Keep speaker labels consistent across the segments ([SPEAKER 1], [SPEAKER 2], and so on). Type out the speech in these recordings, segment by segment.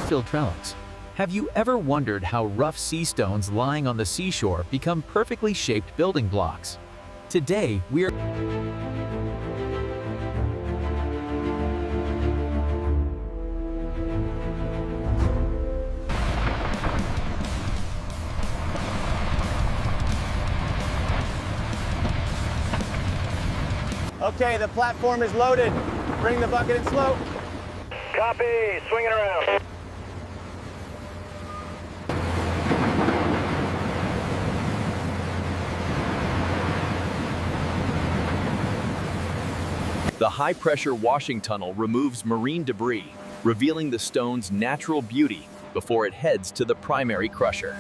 [SPEAKER 1] infill trellis. Have you ever wondered how rough sea stones lying on the seashore become perfectly shaped building blocks? Today, we're
[SPEAKER 2] Okay, the platform is loaded. Bring the bucket and slope.
[SPEAKER 3] Copy. Swing it around.
[SPEAKER 4] The high-pressure washing tunnel removes marine debris, revealing the stone's natural beauty before it heads to the primary crusher.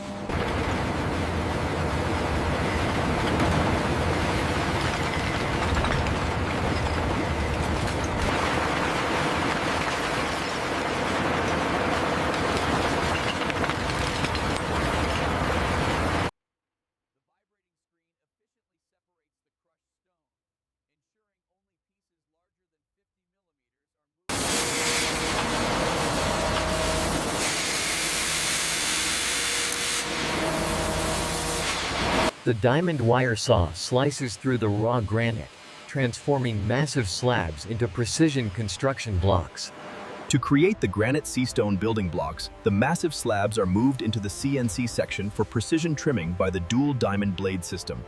[SPEAKER 5] The diamond wire saw slices through the raw granite, transforming massive slabs into precision construction blocks.
[SPEAKER 4] To create the granite seastone building blocks, the massive slabs are moved into the CNC section for precision trimming by the dual diamond blade system.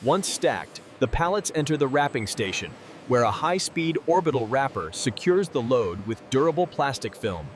[SPEAKER 4] Once stacked, the pallets enter the wrapping station, where a high-speed orbital wrapper secures the load with durable plastic film.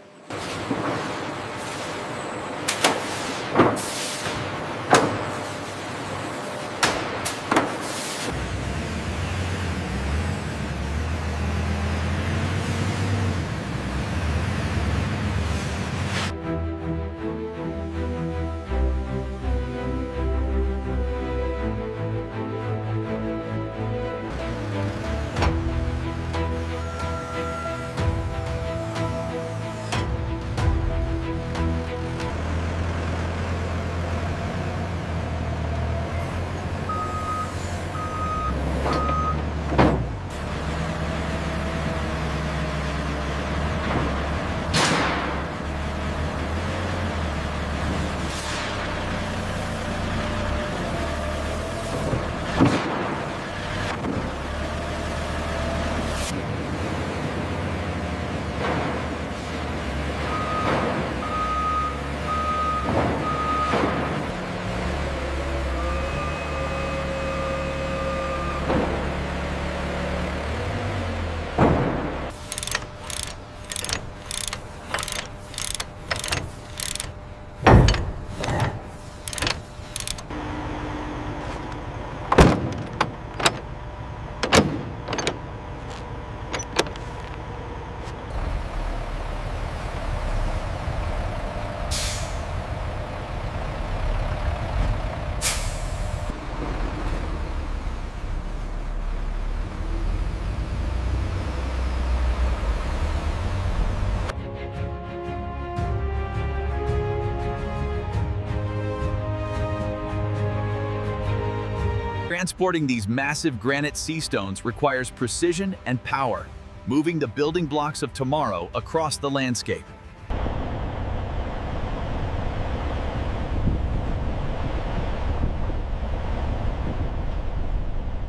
[SPEAKER 1] Transporting these massive granite sea stones requires precision and power, moving the building blocks of tomorrow across the landscape.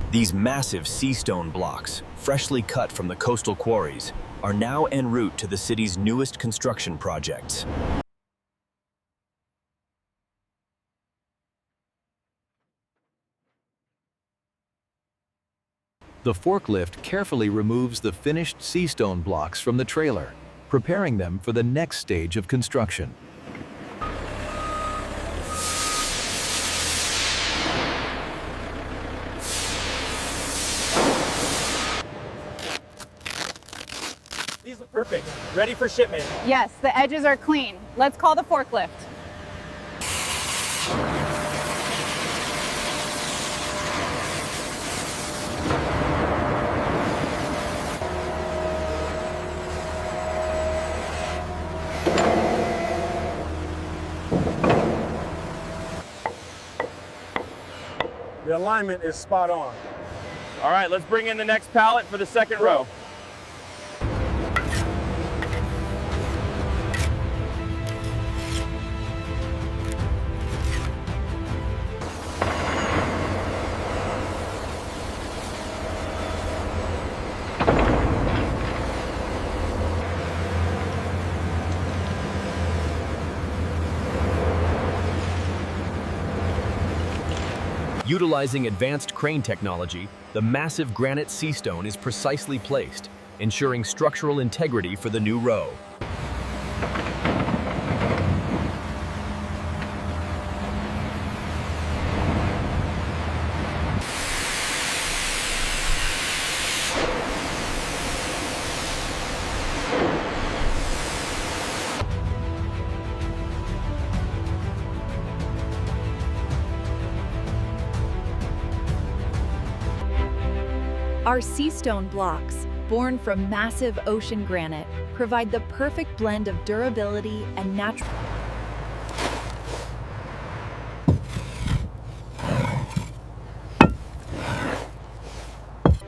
[SPEAKER 4] These massive sea stone blocks, freshly cut from the coastal quarries, are now en route to the city's newest construction projects.
[SPEAKER 1] The forklift carefully removes the finished sea stone blocks from the trailer, preparing them for the next stage of construction.
[SPEAKER 2] These look perfect. Ready for shipment.
[SPEAKER 6] Yes, the edges are clean. Let's call the forklift.
[SPEAKER 2] The alignment is spot on. All right, let's bring in the next pallet for the second row.
[SPEAKER 4] Utilizing advanced crane technology, the massive granite sea stone is precisely placed, ensuring structural integrity for the new row.
[SPEAKER 7] Our sea stone blocks, born from massive ocean granite, provide the perfect blend of durability and natural.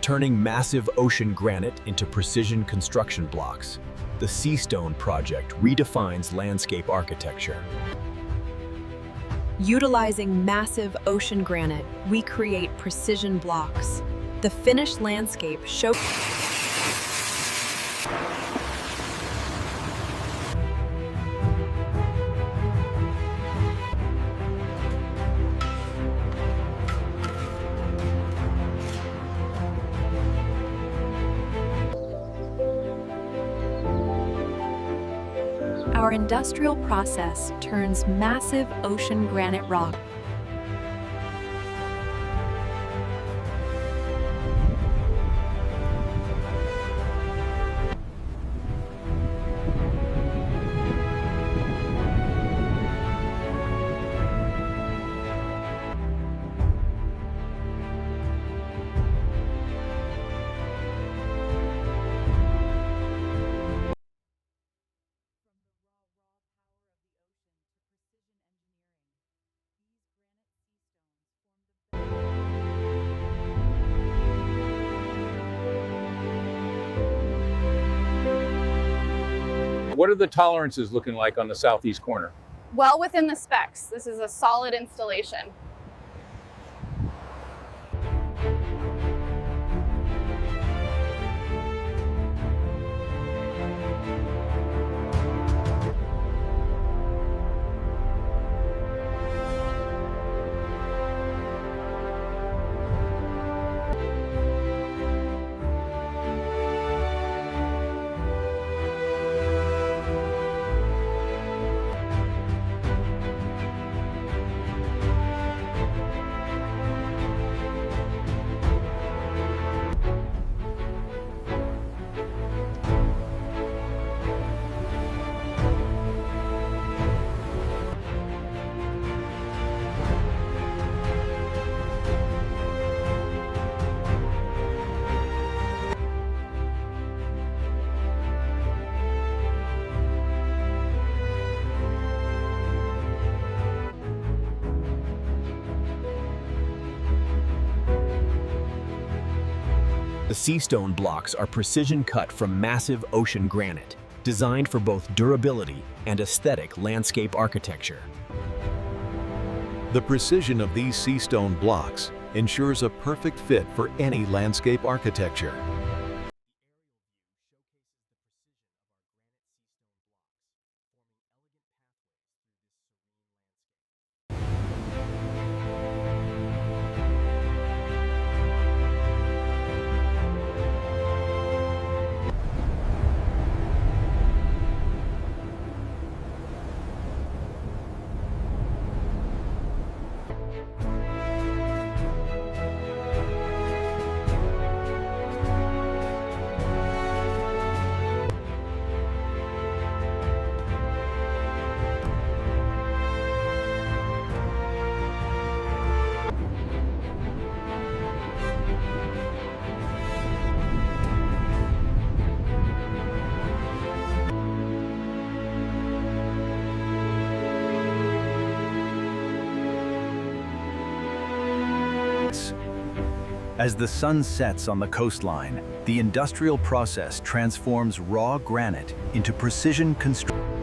[SPEAKER 4] Turning massive ocean granite into precision construction blocks, the Sea Stone project redefines landscape architecture.
[SPEAKER 7] Utilizing massive ocean granite, we create precision blocks. The finished landscape show. Our industrial process turns massive ocean granite rock.
[SPEAKER 8] What are the tolerances looking like on the southeast corner?
[SPEAKER 6] Well within the specs. This is a solid installation.
[SPEAKER 4] The C-stone blocks are precision cut from massive ocean granite, designed for both durability and aesthetic landscape architecture.
[SPEAKER 9] The precision of these C-stone blocks ensures a perfect fit for any landscape architecture.
[SPEAKER 10] As the sun sets on the coastline, the industrial process transforms raw granite into precision construction.